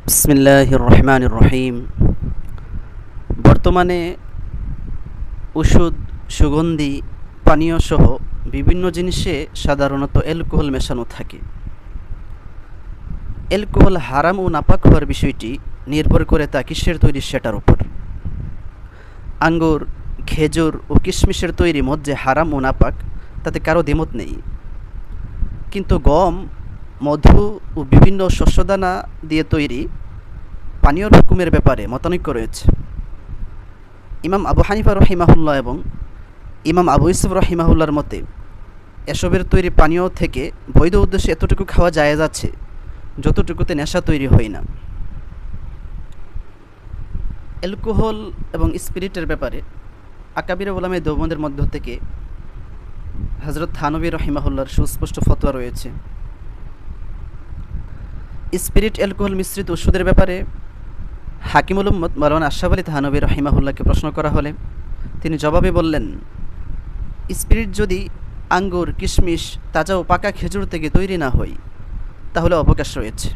বিসমিল্লাহির রহমানির রহিম। বর্তমানে ওষুধ, সুগন্ধি, পানীয় সহ বিভিন্ন জিনিসে সাধারণত অ্যালকোহল মেশানো থাকে। অ্যালকোহল হারাম ও নাপাক হওয়ার বিষয়টি নির্ভর করে তা কিসের তৈরি সেটার উপর। আঙ্গুর, খেজুর ও কিশমিশের তৈরি মদ যে হারাম ও নাপাক তাতে কারো দ্বিমত নেই, কিন্তু গম, মধু ও বিভিন্ন শস্যদানা দিয়ে তৈরি পানীয়র হুকুমের ব্যাপারে মতানৈক্য রয়েছে। ইমাম আবু হানিফা রহিমাহুল্লাহ এবং ইমাম আবু ইউসুফ রহিমাহুল্লাহর মতে এসবের তৈরি পানীয় থেকে বৈধ উদ্দেশ্যে এতটুকু খাওয়া জায়েজ আছে যতটুকুতে নেশা তৈরি হয় না। অ্যালকোহল এবং স্পিরিটের ব্যাপারে আকাবির উলামা দেওবন্দের মধ্য থেকে হযরত থানবী রহিমাহুল্লাহর সুস্পষ্ট ফতোয়া রয়েছে। স্পিরিট অ্যালকোহল মিশ্রিত ওষুধের ব্যাপারে হাকিমুল উম্মত মাওলানা আশরাফ আলী থানবী রহিমাহুল্লাহকে প্রশ্ন করা হলে তিনি জবাবে বললেন, স্পিরিট যদি আঙ্গুর, কিশমিশ, তাজা ও পাকা খেজুর থেকে তৈরি না হয় তাহলে অবকাশ রয়েছে,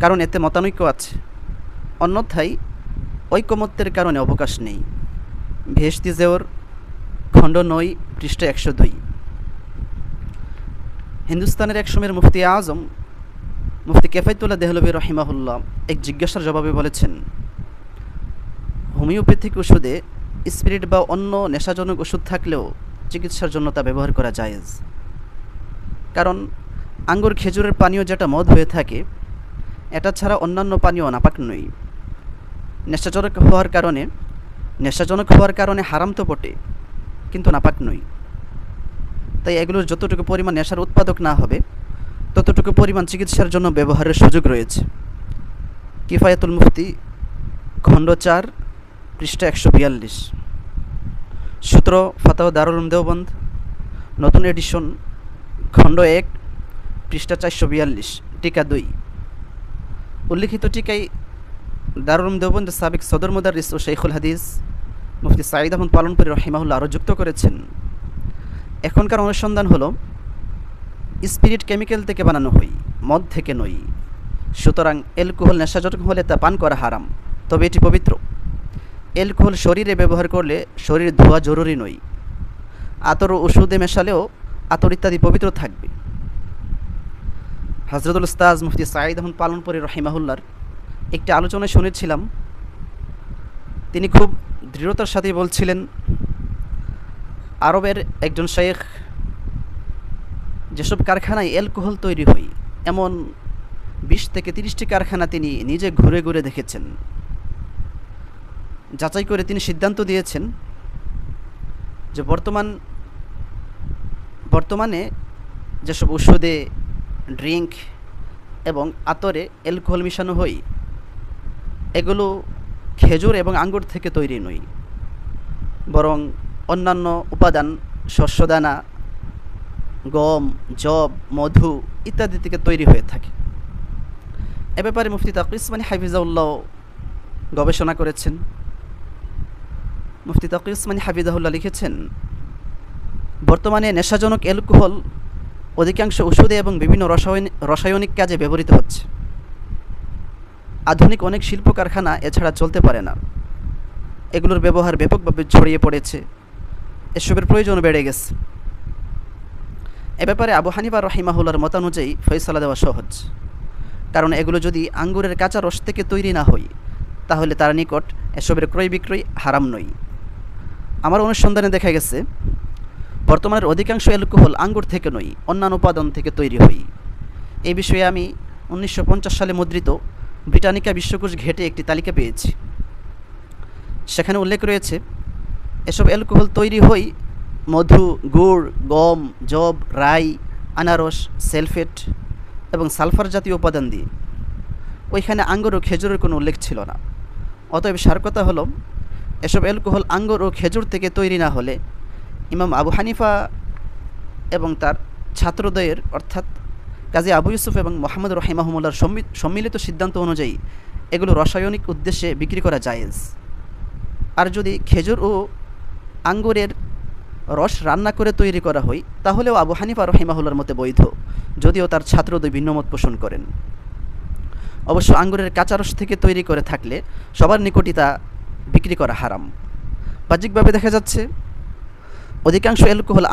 কারণ এতে মতানৈক্য আছে। অন্যথায় ঐকমত্যের কারণে অবকাশ নেই। ভেশতি জেওর, খণ্ড ৯, পৃষ্ঠা ১০২। হিন্দুস্তানের এক সময়ের মুফতি আজম মুফতি কেফায়েতুল্লাহ দেহলভী রহিমাহুল্লাহ এক জিজ্ঞাসার জবাবে বলেছেন, হোমিওপ্যাথিক ওষুধে স্পিরিট বা অন্য নেশাজনক ওষুধ থাকলেও চিকিৎসার জন্য তা ব্যবহার করা জায়েজ। কারণ আঙ্গুর, খেজুরের পানীয় যেটা মদ হয়ে থাকে, এটা ছাড়া অন্যান্য পানীয় নাপাক নয়। নেশাজনক হওয়ার কারণে হারাম তো বটে, কিন্তু নাপাক নয়। তাই এগুলোর যতটুকু পরিমাণ নেশার উৎপাদক না হবে ততটুকু পরিমাণ চিকিৎসার জন্য ব্যবহারের সুযোগ রয়েছে। কিফায়াতুল মুফতি, খণ্ড ৪, পৃষ্ঠা ১৪২। সূত্র ফাতাওয়া দারুল উলুম দেওবন্দ, নতুন এডিশন, খণ্ড ১, পৃষ্ঠা ৪৪২, টিকা ২। উল্লিখিত টিকায় দারুল উলুম দেওবন্দের সাবেক সদর মুদাররিস ও শাইখুল হাদিস মুফতি সাঈদ আহমদ পালনপুরি রহিমাহুল্লাহ আরও যুক্ত করেছেন, এখনকার অনুসন্ধান হলো স্পিরিট কেমিক্যাল থেকে বানানো হয়, মদ থেকে নয়। সুতরাং অ্যালকোহল নেশাজনক হলে তা পান করা হারাম, তবে এটি পবিত্র। অ্যালকোহল শরীরে ব্যবহার করলে শরীর ধোয়া জরুরি নয়। আতর ও ওষুধে মেশালেও আতর ইত্যাদি পবিত্র থাকবে। হযরতুল উস্তাজ মুফতি সাঈদ আহমদ পালনপুরি রহিমাহুল্লাহর একটি আলোচনায় শুনেছিলাম, তিনি খুব দৃঢ়তার সাথে বলছিলেন, আরবের একজন শেখ যেসব কারখানায় অ্যালকোহল তৈরি হয় এমন ২০ থেকে ৩০টি কারখানা তিনি নিজে ঘুরে ঘুরে দেখেছেন। যাচাই করে তিনি সিদ্ধান্ত দিয়েছেন যে বর্তমানে যেসব ওষুধে, ড্রিঙ্ক এবং আতরে অ্যালকোহল মিশানো হয় এগুলো খেজুর এবং আঙ্গুর থেকে তৈরি নয়, বরং অন্যান্য উপাদান, শস্যদানা, গম, যব, মধু ইত্যাদি থেকে তৈরি হয়ে থাকে। এ ব্যাপারে মুফতি তাকি উসমানী হাফিজাহুল্লাহ গবেষণা করেছেন। মুফতি তাকি উসমানী হাফিজাহুল্লাহ লিখেছেন, বর্তমানে নেশাজনক অ্যালকোহল অধিকাংশ ওষুধে এবং বিভিন্ন রাসায়নিক কাজে ব্যবহৃত হচ্ছে। আধুনিক অনেক শিল্প কারখানা এছাড়া চলতে পারে না। এগুলোর ব্যবহার ব্যাপকভাবে ছড়িয়ে পড়েছে, এসবের প্রয়োজন বেড়ে গেছে। এ ব্যাপারে আবু হানিফা রহিমাহুল্লাহর মতানুযায়ী ফয়সালা দেওয়া সহজ, কারণ এগুলো যদি আঙ্গুরের কাঁচা রস থেকে তৈরি না হয় তাহলে তার নিকট এসবের ক্রয় বিক্রয় হারাম নয়। আমার অনুসন্ধানে দেখা গেছে বর্তমানের অধিকাংশ অ্যালকোহল আঙ্গুর থেকে নয়, অন্যান্য উপাদান থেকে তৈরি হয়। এই বিষয়ে আমি 1950 সালে মুদ্রিত ব্রিটানিকা বিশ্বকোষ ঘেঁটে একটি তালিকা পেয়েছি। সেখানে উল্লেখ রয়েছে এসব অ্যালকোহল তৈরি হয় মধু, গুড়, গম, যব, রাই, আনারস, সালফেট এবং সালফার জাতীয় উপাদান দিয়ে। ওইখানে আঙ্গুর ও খেজুরের কোনো উল্লেখ ছিল না। অতএব সার কথা হলো, এসব অ্যালকোহল আঙ্গুর ও খেজুর থেকে তৈরি না হলে ইমাম আবু হানিফা এবং তার ছাত্রদ্বয়ের অর্থাৎ কাজী আবু ইউসুফ এবং মোহাম্মদ রহিমাহুমুল্লাহর সম্মিলিত সিদ্ধান্ত অনুযায়ী এগুলো রাসায়নিক উদ্দেশ্যে বিক্রি করা জায়েজ। আর যদি খেজুর ও আঙ্গুরের রস রান্না করে তৈরি করা হয় তাহলেও আবু হানিফা রহিমাহুল্লাহর মতে বৈধ, যদিও তার ছাত্রদ্বয় ভিন্নমত পোষণ করেন। অবশ্য আঙ্গুরের কাঁচা রস থেকে তৈরি করে থাকলে সবার নিকটই তা বিক্রি করা হারাম। বাহ্যিকভাবে দেখা যাচ্ছে অধিকাংশ অ্যালকোহল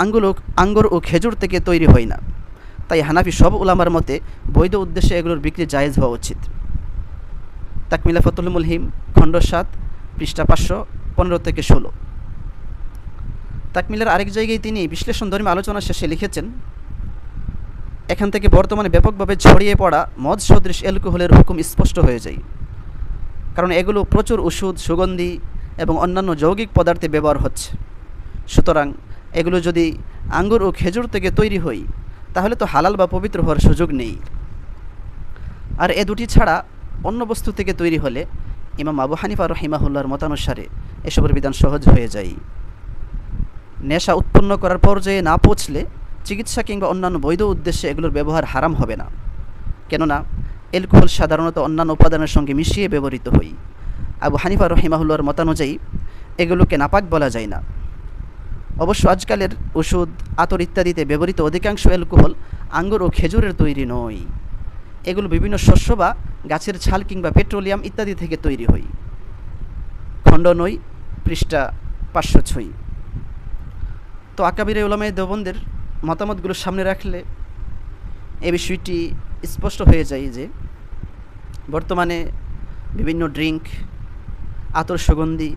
আঙ্গুর ও খেজুর থেকে তৈরি হয় না, তাই হানাফি সব উলামার মতে বৈধ উদ্দেশ্যে এগুলোর বিক্রি জায়েজ হওয়া উচিত। তাকমিলা ফতুল মুলহিম খণ্ড 7 পৃষ্ঠা 515-16। তাকমিলার আরেক জায়গায় তিনি বিশ্লেষণধর্মী আলোচনা শেষে লিখেছেন, এখান থেকে বর্তমানে ব্যাপকভাবে ছড়িয়ে পড়া মদ সদৃশ অ্যালকোহলের হুকুম স্পষ্ট হয়ে যায়, কারণ এগুলো প্রচুর ওষুধ, সুগন্ধি এবং অন্যান্য যৌগিক পদার্থে ব্যবহার হচ্ছে। সুতরাং এগুলো যদি আঙ্গুর ও খেজুর থেকে তৈরি হয় তাহলে তো হালাল বা পবিত্র হওয়ার সুযোগ নেই। আর এ দুটি ছাড়া অন্য বস্তু থেকে তৈরি হলে ইমাম আবু হানিফা রাহিমাহুল্লাহর মতানুসারে এসবের বিধান সহজ হয়ে যায়। নেশা উৎপন্ন করার পর্যায়ে না পৌঁছলে চিকিৎসা কিংবা অন্যান্য বৈধ উদ্দেশ্যে এগুলোর ব্যবহার হারাম হবে না, কেননা অ্যালকোহল সাধারণত অন্যান্য উপাদানের সঙ্গে মিশিয়ে ব্যবহৃত হয়। আবু হানিফা রাহিমাহুল্লাহর মতানুযায়ী এগুলোকে নাপাক বলা যায় না। অবশ্য আজকালের ওষুধ, আতর ইত্যাদিতে ব্যবহৃত অধিকাংশ অ্যালকোহল আঙ্গুর ও খেজুরের তৈরি নয়, এগুলো বিভিন্ন শস্য বা গাছের ছাল কিংবা পেট্রোলিয়াম ইত্যাদি থেকে তৈরি হয়। খণ্ড 9 পৃষ্ঠা 506। তো আকাবিরে উলামায়ে দেওবন্দের মতামতগুলো সামনে রাখলে এ বিষয়টি স্পষ্ট হয়ে যায় যে বর্তমানে বিভিন্ন ড্রিঙ্ক, আতর, সুগন্ধি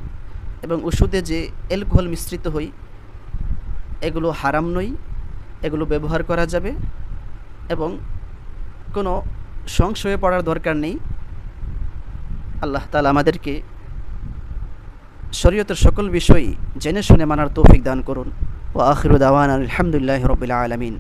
এবং ওষুধে যে অ্যালকোহল মিশ্রিত হয় এগুলো হারাম নয়, এগুলো ব্যবহার করা যাবে এবং কোনো সংশয়ে পড়ার দরকার নেই। আল্লাহ তাআলা আমাদেরকে শরীয়তের সকল বিষয় জেনে শুনে মানার তৌফিক দান করুন। ওয়া আখিরু দাওয়ানা আলহামদুলিল্লাহি রাব্বিল আলামিন।